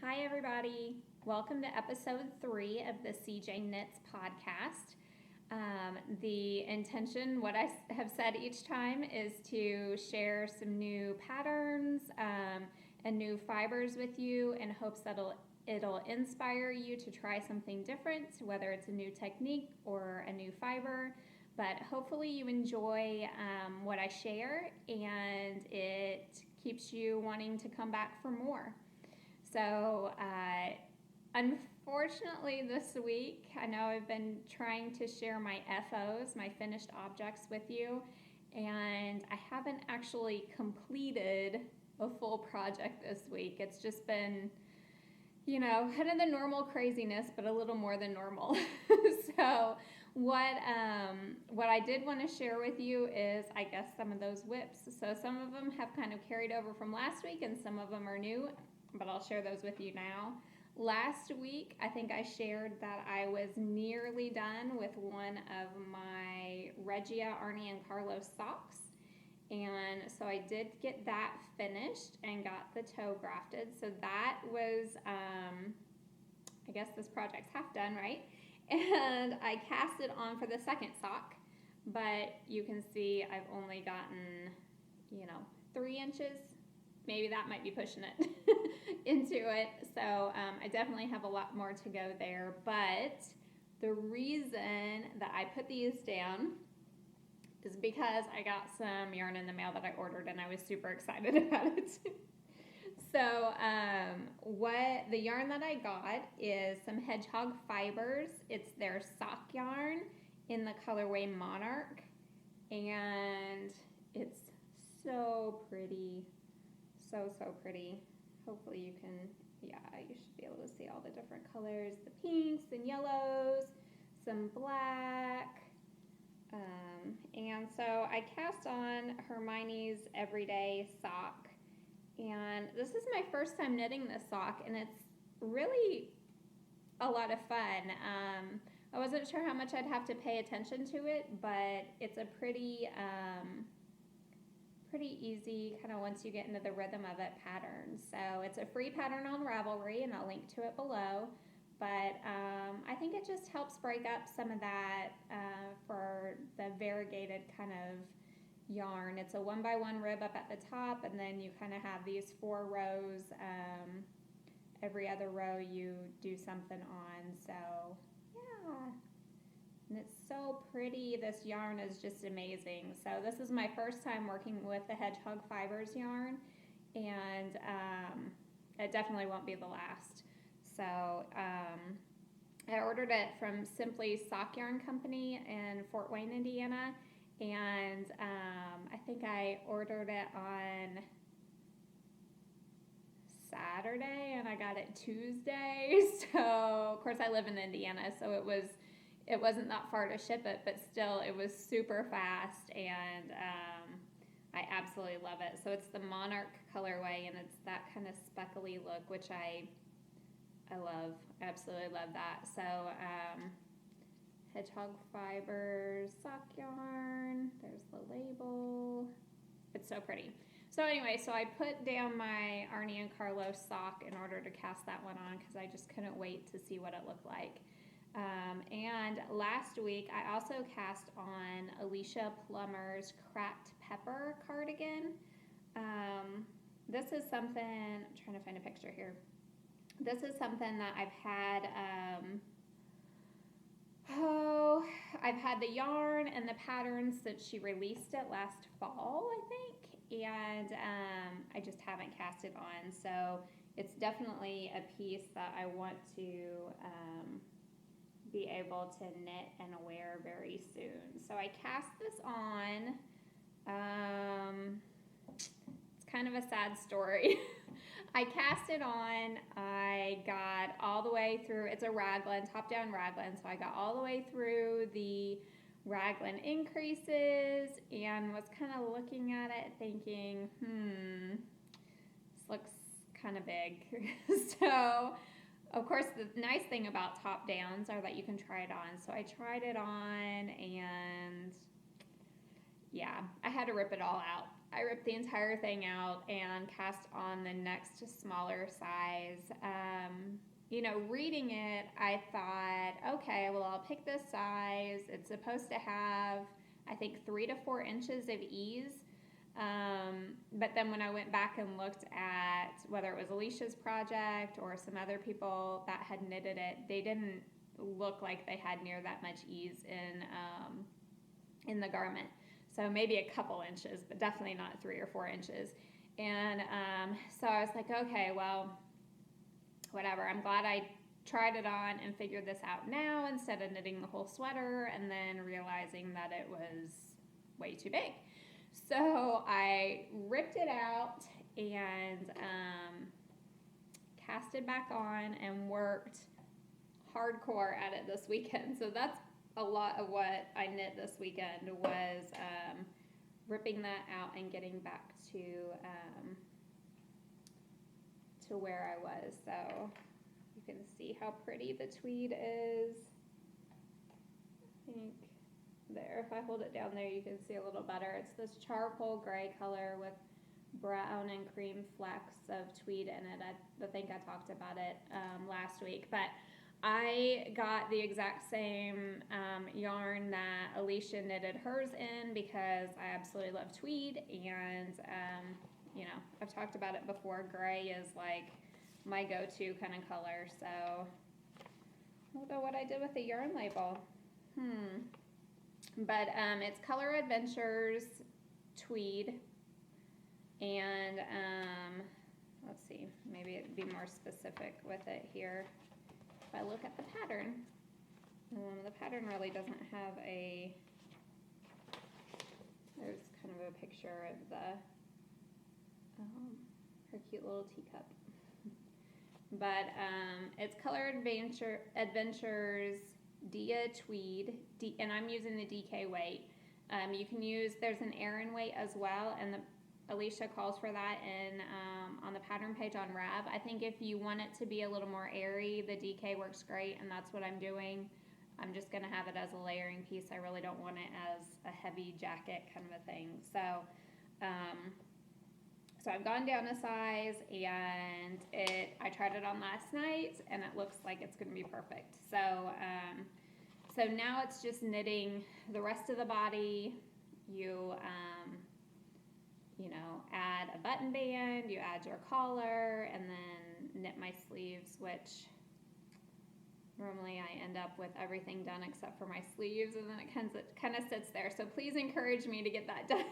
Hi, everybody. Welcome to episode 3 of the SeaJaneKnits podcast. The intention, what I have said each time, is to share some new patterns and new fibers with you in hopes that it'll inspire you to try something different, whether it's a new technique or a new fiber. But hopefully you enjoy what I share and it keeps you wanting to come back for more. So, unfortunately this week, I know I've been trying to share my FOs, my finished objects with you, and I haven't actually completed a full project this week. It's just been, kind of the normal craziness, but a little more than normal. So, what I did want to share with you is, I guess, some of those whips. So some of them have kind of carried over from last week, and some of them are new, but I'll share those with you now. Last week, I think I shared that I was nearly done with one of my Regia, Arne, and Carlos socks. And so I did get that finished and got the toe grafted. So that was, I guess this project's half done, right? And I cast it on for the second sock, but you can see I've only gotten, 3 inches. Maybe that might be pushing it into it. So I definitely have a lot more to go there. But the reason that I put these down is because I got some yarn in the mail that I ordered and I was super excited about it. So what the yarn that I got is some Hedgehog fibers. It's their sock yarn in the colorway Monarch. And it's so pretty. So pretty. Hopefully you can, you should be able to see all the different colors, the pinks and yellows, some black. And so I cast on Hermiones Everyday Sock. And this is my first time knitting this sock, and it's really a lot of fun. I wasn't sure how much I'd have to pay attention to it, but it's a pretty easy, kind of once you get into the rhythm of it, pattern. So it's a free pattern on Ravelry, and I'll link to it below. But I think it just helps break up some of that for the variegated kind of yarn. It's a 1x1 rib up at the top, and then you kind of have these 4 rows. Every other row you do something on. So yeah. And it's so pretty. This yarn is just amazing. So this is my first time working with the Hedgehog Fibers yarn, and it definitely won't be the last. So I ordered it from Simply Sock Yarn Company in Fort Wayne, Indiana, and I think I ordered it on Saturday and I got it Tuesday. So of course I live in Indiana, so it wasn't that far to ship it, but still it was super fast, and I absolutely love it. So it's the Monarch colorway, and it's that kind of speckly look, which I love. I absolutely love that. So Hedgehog Fibers sock yarn. There's the label. It's so pretty. So anyway, so I put down my Arne and Carlos sock in order to cast that one on because I just couldn't wait to see what it looked like. And last week I also cast on Alicia Plummer's Cracked Pepper cardigan. This is something, I'm trying to find a picture here. This is something that I've had, I've had the yarn and the patterns since she released it last fall, I think, and I just haven't cast it on. So it's definitely a piece that I want to be able to knit and wear very soon. So I cast this on. It's kind of a sad story. I cast it on. I got all the way through. It's a raglan, top-down raglan. So I got all the way through the raglan increases and was kind of looking at it thinking, this looks kind of big. So of course, the nice thing about top downs are that you can try it on. So I tried it on, and yeah, I had to rip it all out. I ripped the entire thing out and cast on the next smaller size. Reading it, I thought, okay, well, I'll pick this size. It's supposed to have, I think, 3 to 4 inches of ease. But then when I went back and looked at whether it was Alicia's project or some other people that had knitted it, they didn't look like they had near that much ease in the garment. So maybe a couple inches, but definitely not 3 or 4 inches. And so I was like, okay, well, whatever. I'm glad I tried it on and figured this out now instead of knitting the whole sweater and then realizing that it was way too big. So I ripped it out and cast it back on and worked hardcore at it this weekend. So that's a lot of what I knit this weekend was ripping that out and getting back to where I was. So you can see how pretty the tweed is. I think there, if I hold it down there, you can see a little better. It's this charcoal gray color with brown and cream flecks of tweed in it. I think I talked about it last week, but I got the exact same yarn that Alicia knitted hers in because I absolutely love tweed, and I've talked about it before. Gray is like my go-to kind of color, so I don't know what I did with the yarn label. But it's Color Adventures Tweed, and let's see, maybe it'd be more specific with it here. If I look at the pattern, the pattern really doesn't have there's kind of a picture of her cute little teacup. But it's Color Adventures Dia Tweed, and I'm using the DK weight. You can use, there's an Aran weight as well, and Alicia calls for that on the pattern page on Rab. I think if you want it to be a little more airy, the DK works great, and that's what I'm doing. I'm just going to have it as a layering piece. I really don't want it as a heavy jacket kind of a thing. So I've gone down a size, and I tried it on last night, and it looks like it's going to be perfect. So now it's just knitting the rest of the body. You add a button band, you add your collar, and then knit my sleeves, which normally I end up with everything done except for my sleeves, and then it kind of sits there. So please encourage me to get that done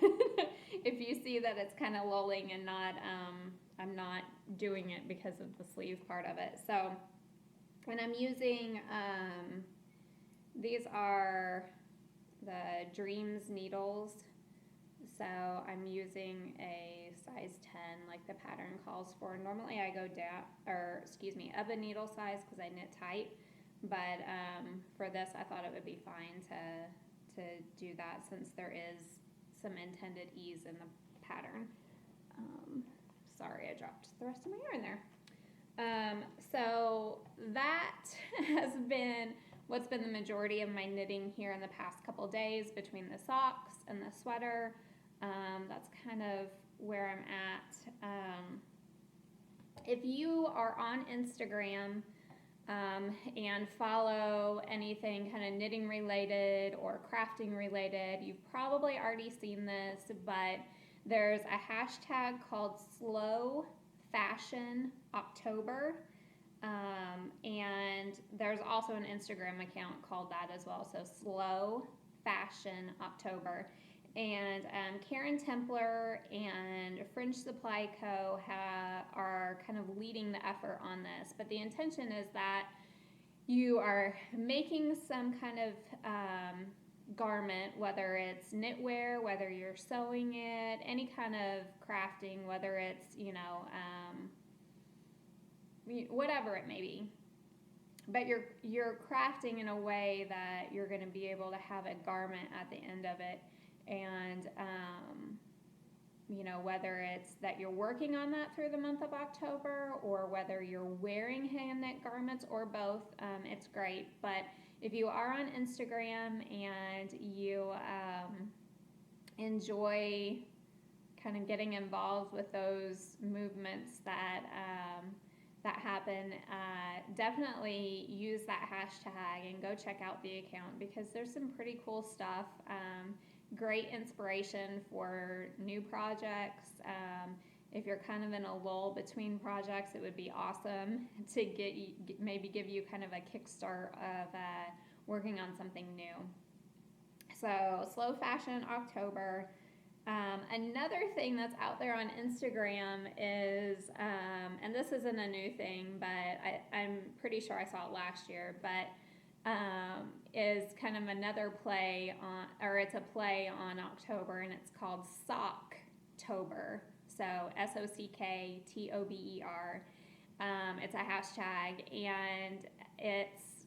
if you see that it's kind of lulling and not, I'm not doing it because of the sleeve part of it. So, and I'm using, these are the Dreams needles. So I'm using a size 10 like the pattern calls for. Normally I go down, up a needle size because I knit tight. But for this I thought it would be fine to do that since there is some intended ease in the pattern. Sorry, I dropped the rest of my yarn there. So that has been what's been the majority of my knitting here in the past couple days between the socks and the sweater. That's kind of where I'm at. If you are on Instagram and follow anything kind of knitting related or crafting related, you've probably already seen this, but there's a hashtag called Slow Fashion October. And there's also an Instagram account called that as well, so Slow Fashion October. And Karen Templer and Fringe Supply Co. are kind of leading the effort on this. But the intention is that you are making some kind of garment, whether it's knitwear, whether you're sewing it, any kind of crafting, whether it's, whatever it may be. But you're crafting in a way that you're going to be able to have a garment at the end of it. And, whether it's that you're working on that through the month of October or whether you're wearing hand knit garments or both, it's great. But if you are on Instagram and you enjoy kind of getting involved with those movements that happen, definitely use that hashtag and go check out the account, because there's some pretty cool stuff. Great inspiration for new projects. If you're kind of in a lull between projects, it would be awesome to maybe give you kind of a kickstart of working on something new. So Slow Fashion October. Another thing that's out there on Instagram is, and this isn't a new thing, but I'm pretty sure I saw it last year, but is kind of another play on, or it's a play on October, and it's called Socktober. So Socktober. It's a hashtag, and it's,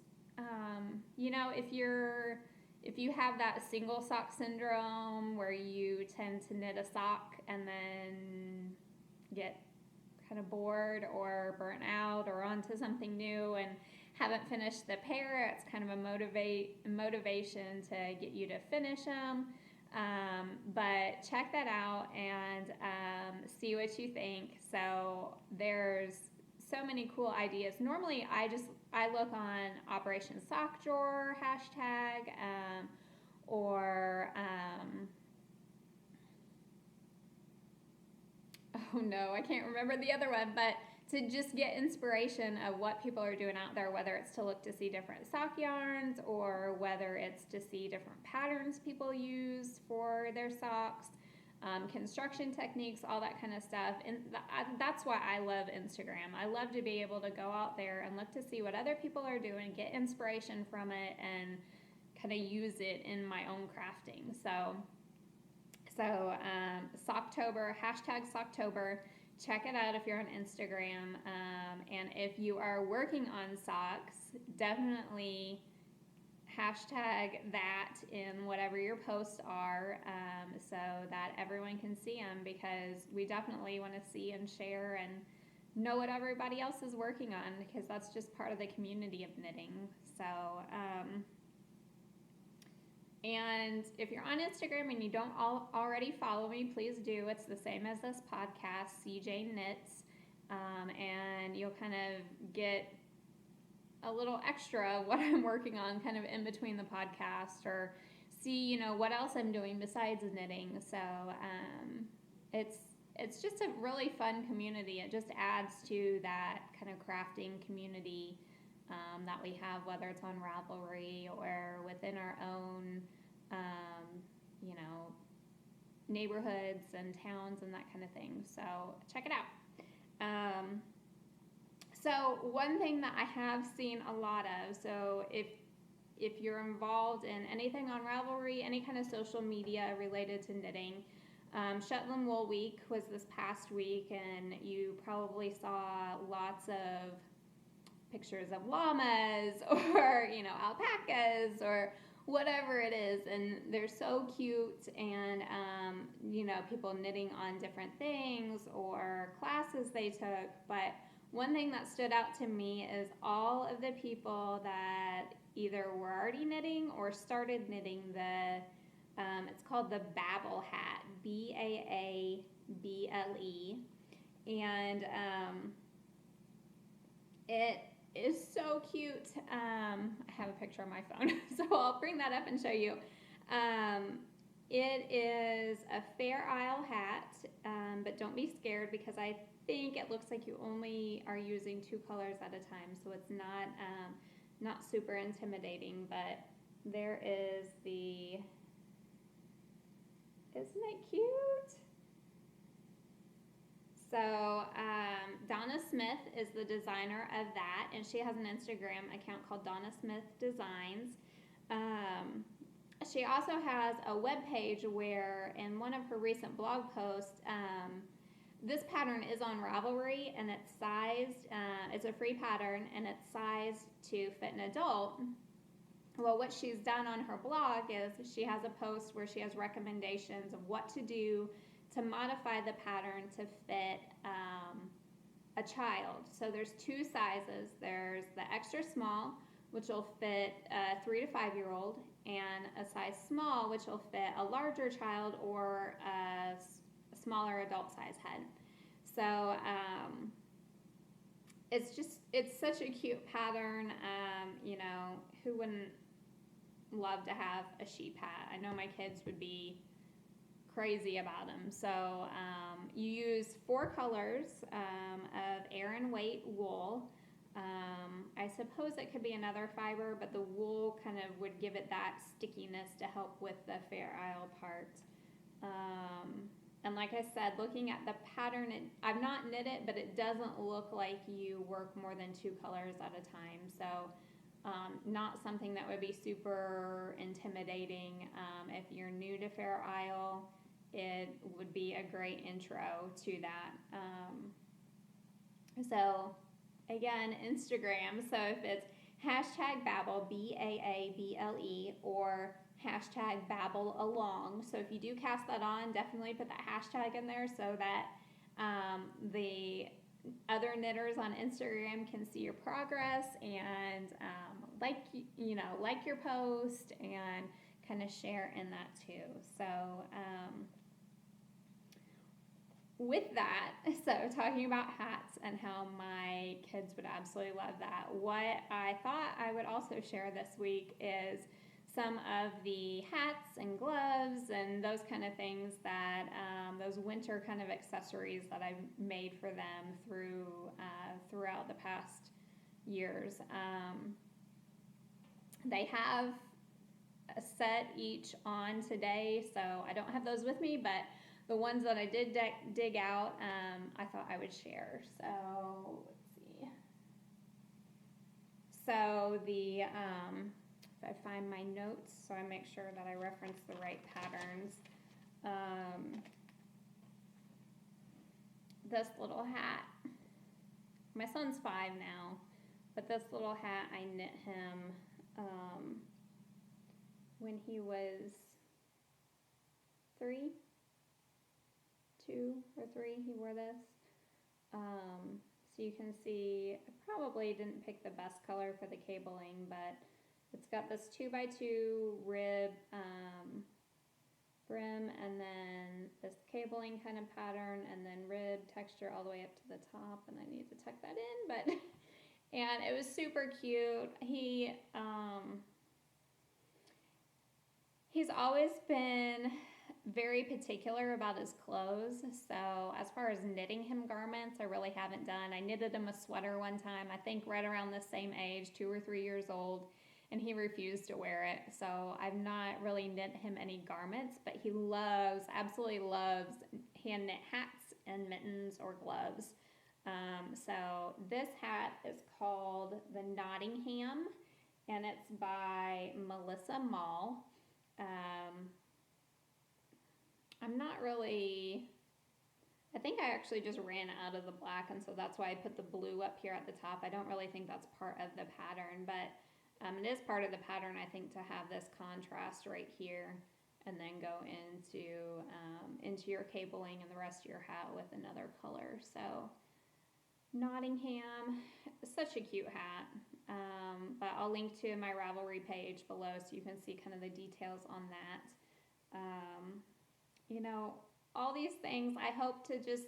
if you have that single sock syndrome where you tend to knit a sock and then get kind of bored or burnt out or onto something new and haven't finished the pair, it's kind of a motivation to get you to finish them. But check that out and see what you think. So there's so many cool ideas. Normally I look on Operation Sock Drawer hashtag, or oh no, I can't remember the other one, but to just get inspiration of what people are doing out there, whether it's to look to see different sock yarns or whether it's to see different patterns people use for their socks, construction techniques, all that kind of stuff. And that's why I love Instagram. I love to be able to go out there and look to see what other people are doing, get inspiration from it, and kind of use it in my own crafting. So Socktober, hashtag Socktober. Check it out if you're on Instagram. And if you are working on socks, definitely hashtag that in whatever your posts are, so that everyone can see them, because we definitely want to see and share and know what everybody else is working on, because that's just part of the community of knitting. So, and if you're on Instagram and you don't already follow me, please do. It's the same as this podcast, SeaJaneKnits, and you'll kind of get a little extra what I'm working on kind of in between the podcast, or see, what else I'm doing besides knitting. So it's just a really fun community. It just adds to that kind of crafting community that we have, whether it's on Ravelry or within our own, neighborhoods and towns and that kind of thing. So check it out. So one thing that I have seen a lot of, so if you're involved in anything on Ravelry, any kind of social media related to knitting, Shetland Wool Week was this past week, and you probably saw lots of pictures of llamas or, alpacas or whatever it is, and they're so cute, and, people knitting on different things or classes they took. But one thing that stood out to me is all of the people that either were already knitting or started knitting it's called the Babble Hat, Baable, and it is so cute. I have a picture on my phone, so I'll bring that up and show you. It is a Fair Isle hat, but don't be scared, because I think it looks like you only are using 2 colors at a time, so it's not super intimidating. But there is isn't it cute? So Donna Smith is the designer of that, and she has an Instagram account called Donna Smith Designs. She also has a web page where, in one of her recent blog posts, this pattern is on Ravelry, and it's sized, it's a free pattern, and it's sized to fit an adult. Well, what she's done on her blog is she has a post where she has recommendations of what to do to modify the pattern to fit a child. So there's 2 sizes. There's the extra small, which will fit a 3 to 5 year old, and a size small, which will fit a larger child or a smaller adult size head. So it's such a cute pattern. You know, who wouldn't love to have a sheep hat? I know my kids would be crazy about them. So you use 4 colors of Aran weight wool. I suppose it could be another fiber, but the wool kind of would give it that stickiness to help with the Fair Isle part. And like I said, looking at the pattern, I've not knit it, but it doesn't look like you work more than 2 colors at a time. So not something that would be super intimidating. If you're new to Fair Isle, it would be a great intro to that. So again, Instagram. So if it's #Babble, BAABLE, or #Babble along. So if you do cast that on, definitely put that hashtag in there so that the other knitters on Instagram can see your progress and like your post and kind of share in that too. So with that, so talking about hats and how my kids would absolutely love that, what I thought I would also share this week is some of the hats and gloves and those kind of things that, those winter kind of accessories that I've made for them throughout the past years. They have a set each on today, so I don't have those with me, but the ones that I did dig out, I thought I would share. So let's see. So the if I find my notes, so I make sure that I reference the right patterns. This little hat. My son's 5 now, but this little hat I knit him when he was 3. 2 or 3, he wore this. So you can see, I probably didn't pick the best color for the cabling, but it's got this 2x2 rib brim, and then this cabling kind of pattern, and then rib texture all the way up to the top, and I need to tuck that in, but, and it was super cute. He's always been very particular about his clothes, so as far as knitting him garments, I really haven't done. I knitted him a sweater one time, I think right around the same age, 2 or 3 years old, and he refused to wear it, so I've not really knit him any garments, but he absolutely loves hand knit hats and mittens or gloves. So this hat is called the Nottingham, and it's by Melissa Mall. I think I actually just ran out of the black, and so that's why I put the blue up here at the top. I don't really think that's part of the pattern, but it is part of the pattern, I think, to have this contrast right here and then go into your cabling and the rest of your hat with another color. So Nottingham, such a cute hat, but I'll link to my Ravelry page below so you can see kind of the details on that. All these things I hope to just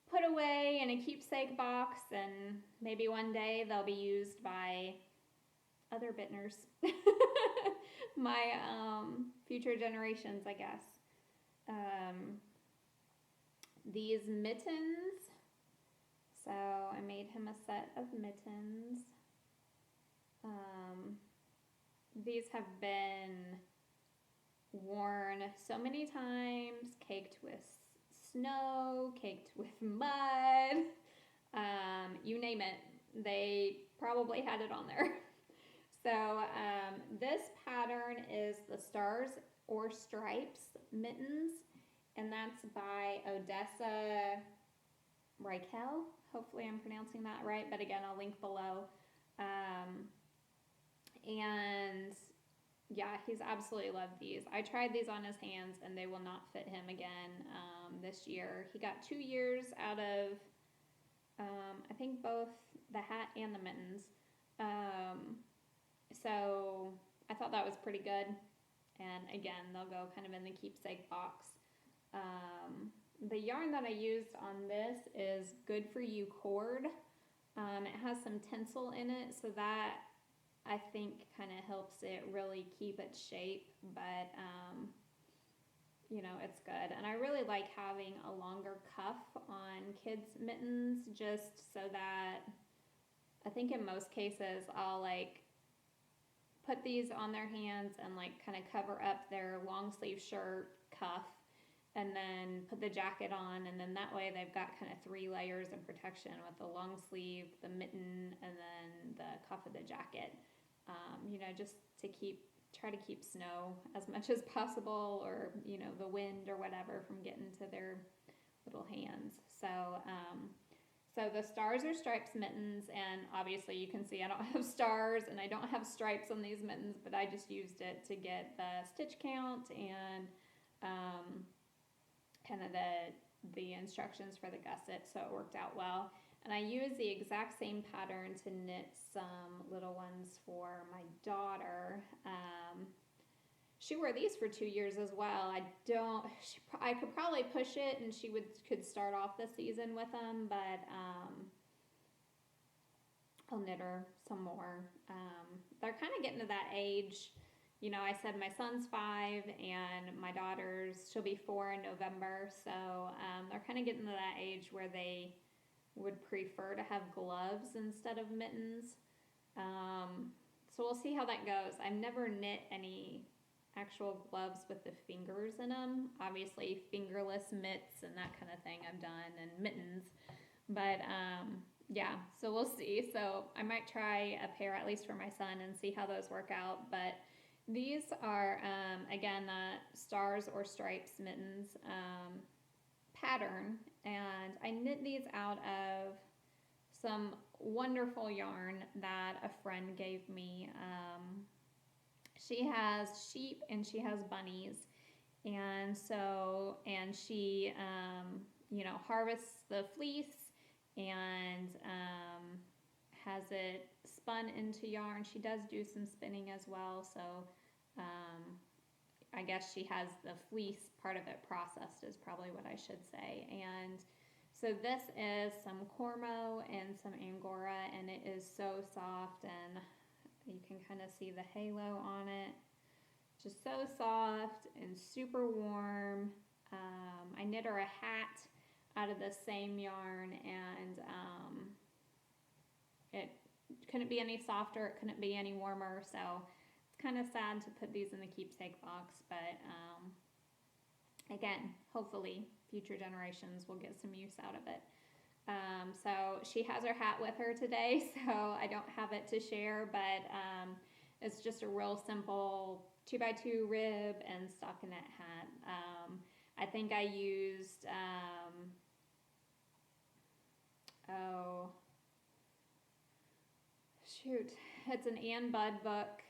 put away in a keepsake box, and maybe one day they'll be used by other bittners, my future generations, I guess. These mittens, so I made him a set of mittens. These have been worn so many times, caked with snow, caked with mud, you name it, they probably had it on there. So this pattern is the Stars or Stripes mittens, and that's by Odessa Reichel. Hopefully I'm pronouncing that right, but again, I'll link below. And yeah, he's absolutely loved these. I tried these on his hands and they will not fit him again this year. He got 2 years out of, I think, both the hat and the mittens. So I thought that was pretty good. And again, they'll go kind of in the keepsake box. The yarn that I used on this is Good For You cord. It has some tinsel in it, so that I think kind of helps it really keep its shape, but you know, it's good. And I really like having a longer cuff on kids' mittens, just so that I think in most cases I'll like put these on their hands and like kind of cover up their long sleeve shirt cuff, and then put the jacket on, and then that way they've got kind of 3 layers of protection with the long sleeve, the mitten, and then the cuff of the jacket. You know, just to try to keep snow as much as possible, or, you know, the wind or whatever from getting to their little hands. So, so the stars or stripes mittens, and obviously you can see I don't have stars and I don't have stripes on these mittens, but I just used it to get the stitch count and kind of the instructions for the gusset, so it worked out well. And I used the exact same pattern to knit some little ones for my daughter. She wore these for 2 years as well. I could probably push it and she could start off the season with them, but I'll knit her some more. They're kind of getting to that age. You know, I said my son's 5 and my daughter's, she'll be 4 in November. So they're kind of getting to that age where they would prefer to have gloves instead of mittens. So we'll see how that goes. I've never knit any actual gloves with the fingers in them. Obviously fingerless mitts and that kind of thing I've done, and mittens. But yeah, so we'll see. So I might try a pair, at least for my son, and see how those work out. But these are, again, the stars or stripes mittens pattern, and I knit these out of some wonderful yarn that a friend gave me. She has sheep and she has bunnies, and she you know, harvests the fleece and has it spun into yarn. She does do some spinning as well, so I guess she has the fleece part of it processed, is probably what I should say. And so this is some Cormo and some Angora, and it is so soft, and you can kind of see the halo on it. Just so soft and super warm. I knit her a hat out of the same yarn, and it couldn't be any softer, it couldn't be any warmer, so it's kind of sad to put these in the keepsake box, but again, hopefully future generations will get some use out of it. So she has her hat with her today, so I don't have it to share, but it's just a real simple 2x2 rib and stockinette hat. I think I used, it's an Ann Budd book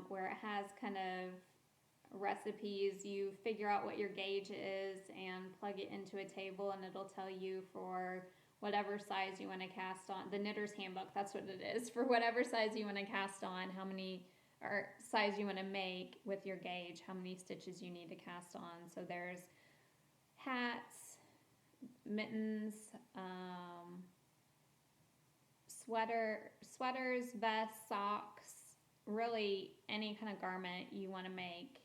where it has kind of recipes. You figure out what your gauge is and plug it into a table, and it'll tell you for whatever size you want to cast on. The Knitter's Handbook, that's what it is. For whatever size you want to cast on, how many, or size you want to make with your gauge, how many stitches you need to cast on. So there's hats, mittens, sweaters, vests, socks, really any kind of garment you want to make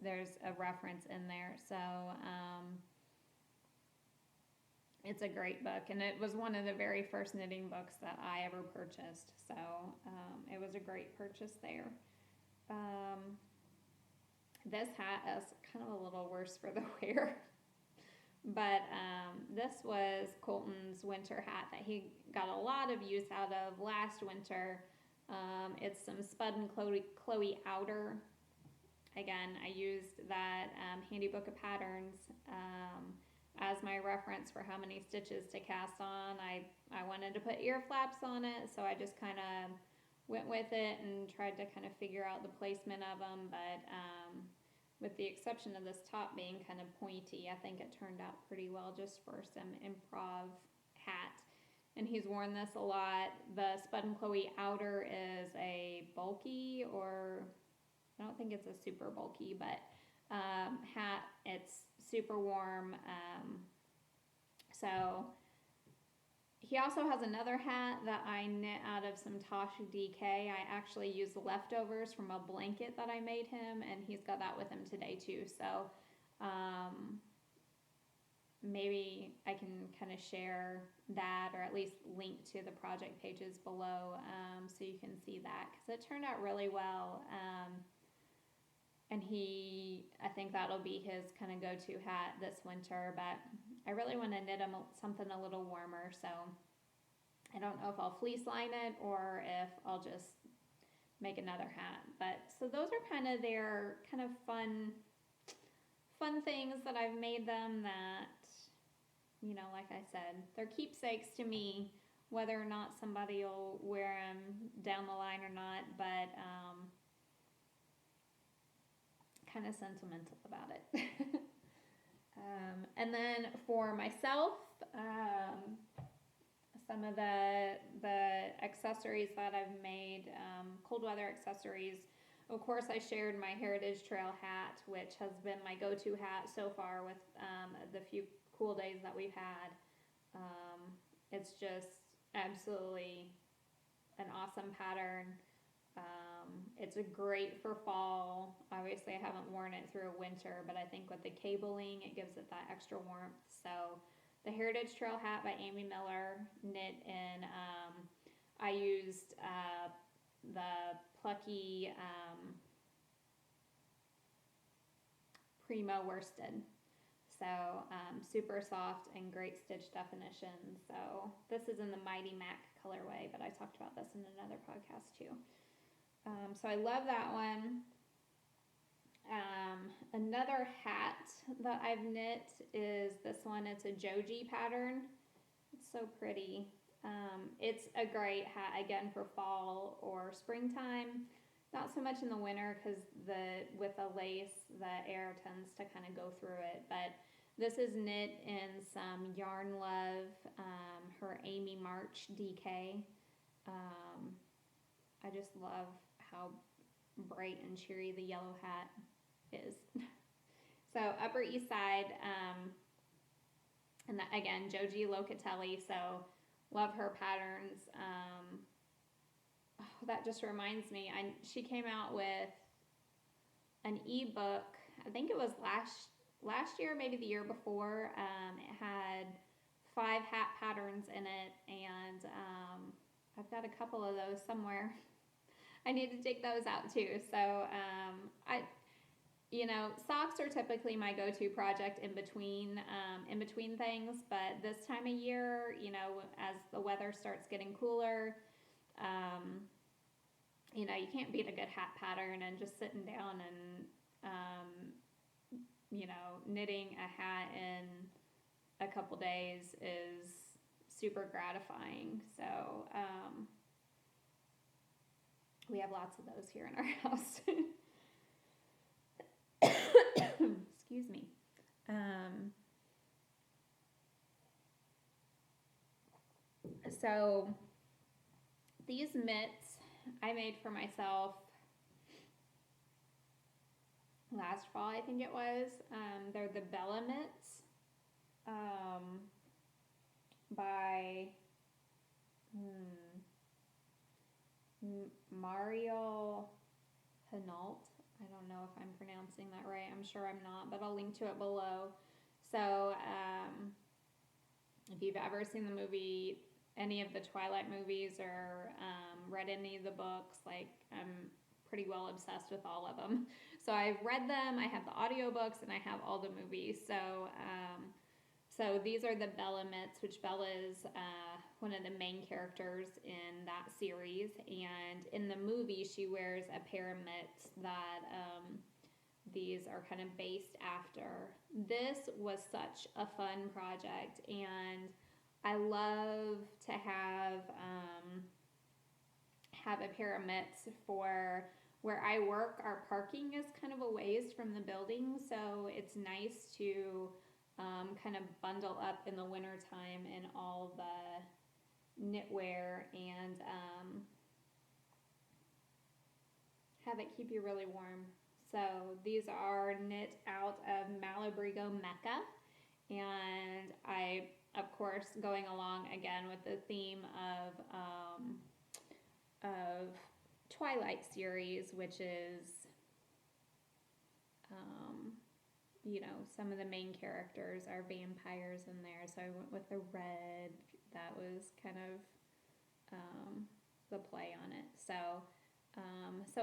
there's a reference in there. So it's a great book, and it was one of the very first knitting books that I ever purchased. So it was a great purchase there. This hat is kind of a little worse for the wear. But this was Colton's winter hat that he got a lot of use out of last winter. It's some Spud and Chloe outer. Again, I used that handy book of patterns as my reference for how many stitches to cast on. I wanted to put ear flaps on it, so I just kind of went with it and tried to kind of figure out the placement of them. But with the exception of this top being kind of pointy, I think it turned out pretty well just for some improv hat. And he's worn this a lot. The Spud and Chloe outer is a bulky, or I don't think it's a super bulky, but hat. It's super warm. So he also has another hat that I knit out of some Taschen DK. I actually used the leftovers from a blanket that I made him, and he's got that with him today too. So maybe I can kind of share that, or at least link to the project pages below, so you can see that, because it turned out really well. And I think that'll be his kind of go-to hat this winter, but I really want to knit him something a little warmer, so I don't know if I'll fleece line it or if I'll just make another hat. But so those are kind of their kind of fun things that I've made them that, you know, like I said, they're keepsakes to me, whether or not somebody will wear them down the line or not, but kind of sentimental about it. And then for myself, some of the accessories that I've made, cold weather accessories. Of course, I shared my Heritage Trail hat, which has been my go-to hat so far with the few cool days that we've had. It's just absolutely an awesome pattern. It's great for fall. Obviously, I haven't worn it through a winter, but I think with the cabling, it gives it that extra warmth. So the Heritage Trail hat by Amy Miller, knit in, I used the Plucky Primo worsted. So super soft and great stitch definition. So this is in the Mighty Mac colorway, but I talked about this in another podcast too. So I love that one. Another hat that I've knit is this one. It's a Joji pattern. It's so pretty. It's a great hat, again, for fall or springtime. Not so much in the winter, because with the lace, the air tends to kind of go through it. But this is knit in some Yarn Love, her Amy March DK. I just love how bright and cheery the yellow hat is. So Upper East Side, and that, again, Joji Locatelli, so love her patterns. That just reminds me, she came out with an ebook, I think it was last year, maybe the year before. It had 5 hat patterns in it, and I've got a couple of those somewhere. I need to dig those out too. So socks are typically my go-to project in between things, but this time of year, as the weather starts getting cooler, you can't beat a good hat pattern, and just sitting down and knitting a hat in a couple days is super gratifying. So we have lots of those here in our house. Excuse me. So these mitts I made for myself last fall, I think it was. They're the Bella mitts by Mario Hinault. I don't know if I'm pronouncing that right. I'm sure I'm not, but I'll link to it below. So if you've ever seen the movie, any of the Twilight movies, or read any of the books, like, I'm pretty well obsessed with all of them. So I've read them, I have the audiobooks, and I have all the movies. So these are the Bella mitts, which Bella is one of the main characters in that series. And in the movie, she wears a pair of mitts that these are kind of based after. This was such a fun project, and I love to have a pair of mitts for where I work. Our parking is kind of a ways from the building, so it's nice to kind of bundle up in the wintertime in all the knitwear and have it keep you really warm. So these are knit out of Malabrigo Mecca, and I, of course, going along again with the theme of Twilight series, which is, you know, some of the main characters are vampires in there. So I went with the red. That was kind of the play on it. So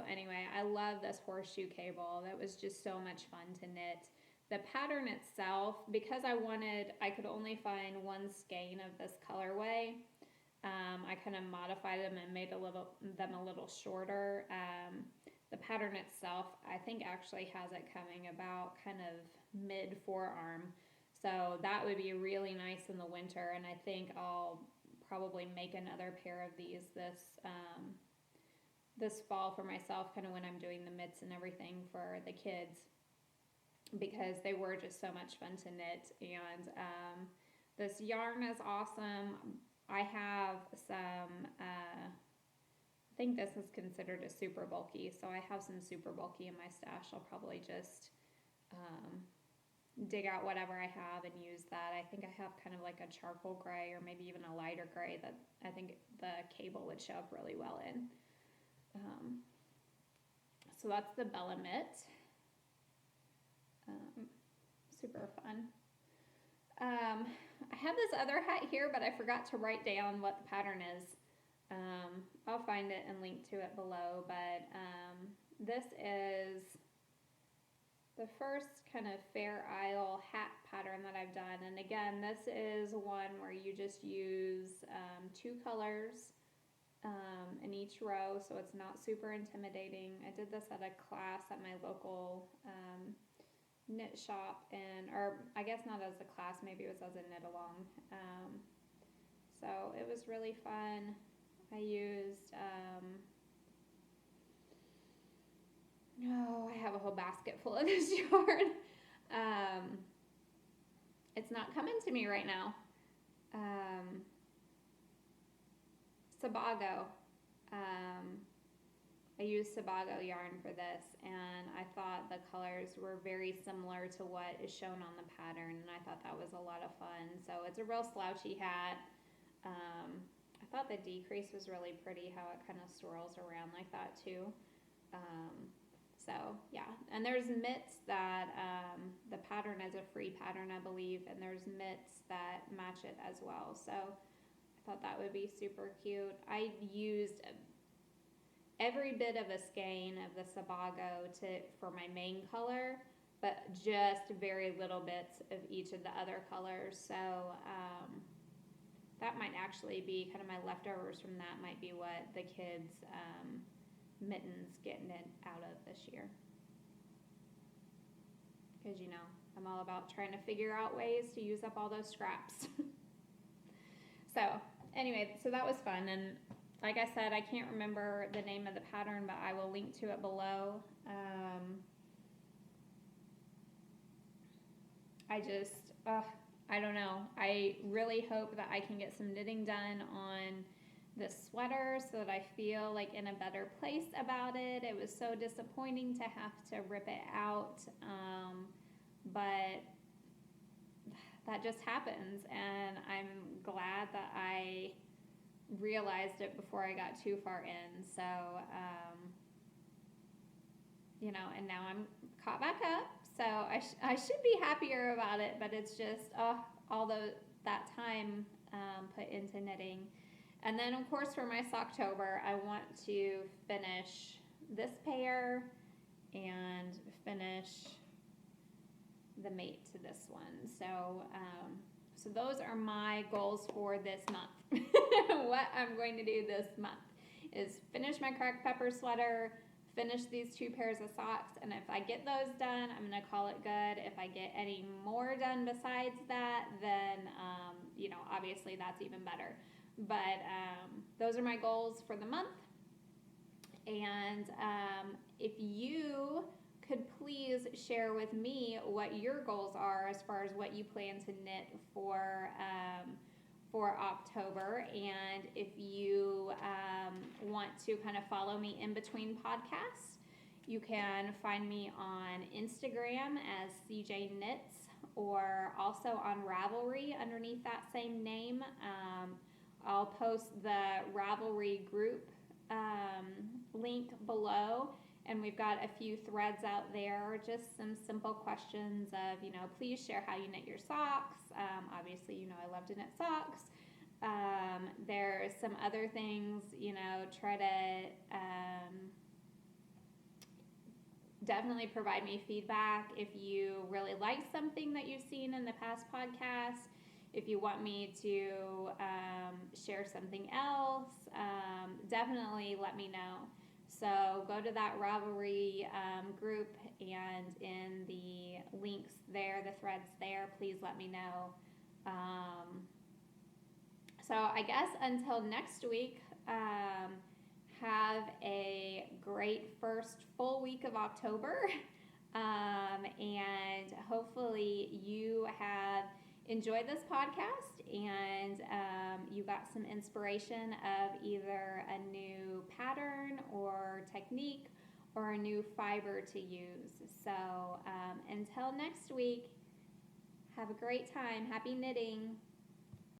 anyway, I love this horseshoe cable. That was just so much fun to knit. The pattern itself, because I could only find one skein of this colorway. I kind of modified them and made them a little shorter. The pattern itself, I think, actually has it coming about kind of mid forearm. So that would be really nice in the winter, and I think I'll probably make another pair of these this fall for myself, kind of when I'm doing the mitts and everything for the kids, because they were just so much fun to knit. And this yarn is awesome. I have some, I think this is considered a super bulky, so I have some super bulky in my stash. I'll probably just dig out whatever I have and use that. I think I have kind of like a charcoal gray or maybe even a lighter gray that I think the cable would show up really well in. So that's the Bella Mitt. Super fun. I have this other hat here, but I forgot to write down what the pattern is. I'll find it and link to it below, but this is the first kind of Fair Isle hat pattern that I've done. And again, this is one where you just use 2 colors in each row, so it's not super intimidating. I did this at a class at my local knit shop, or I guess not as a class, maybe it was as a knit along. So it was really fun. I used, I have a whole basket full of this yarn. It's not coming to me right now. Sebago. I used Sebago yarn for this, and I thought the colors were very similar to what is shown on the pattern, and I thought that was a lot of fun. So it's a real slouchy hat. I thought the decrease was really pretty, how it kind of swirls around like that too. So yeah, and there's mitts that, the pattern is a free pattern, I believe, and there's mitts that match it as well. So I thought that would be super cute. I used every bit of a skein of the Sebago for my main color, but just very little bits of each of the other colors. So that might actually be kind of my leftovers from that, might be what the kids' mittens get knit out of this year. Because, you know, I'm all about trying to figure out ways to use up all those scraps. So anyway, so that was fun. And like I said, I can't remember the name of the pattern, but I will link to it below. I don't know. I really hope that I can get some knitting done on this sweater so that I feel like in a better place about it. It was so disappointing to have to rip it out, but that just happens, and I'm glad that I realized it before I got too far in. So, you know, and now I'm caught back up. So I should be happier about it, but it's just all that time put into knitting. And then, of course, for my Socktober, I want to finish this pair and finish the mate to this one. So, so those are my goals for this month. What I'm going to do this month is finish my cracked pepper sweater, finish these 2 pairs of socks, and if I get those done, I'm going to call it good. If I get any more done besides that, then, you know, obviously that's even better. But those are my goals for the month. And if you could please share with me what your goals are as far as what you plan to knit for October, and if you want to kind of follow me in between podcasts, You can find me on Instagram as SeaJaneKnits, or also on Ravelry underneath that same name. I'll post the Ravelry group link below, and we've got a few threads out there, just some simple questions of, please share how you knit your socks. Obviously, I love to knit socks. There's some other things, try to definitely provide me feedback if you really like something that you've seen in the past podcast. If you want me to share something else, definitely let me know. So go to that Ravelry group, and in the links there, the threads there, please let me know. So I guess until next week, have a great first full week of October. And hopefully you have enjoyed this podcast, and you got some inspiration of either a new pattern or technique or a new fiber to use. So until next week, have a great time. Happy knitting.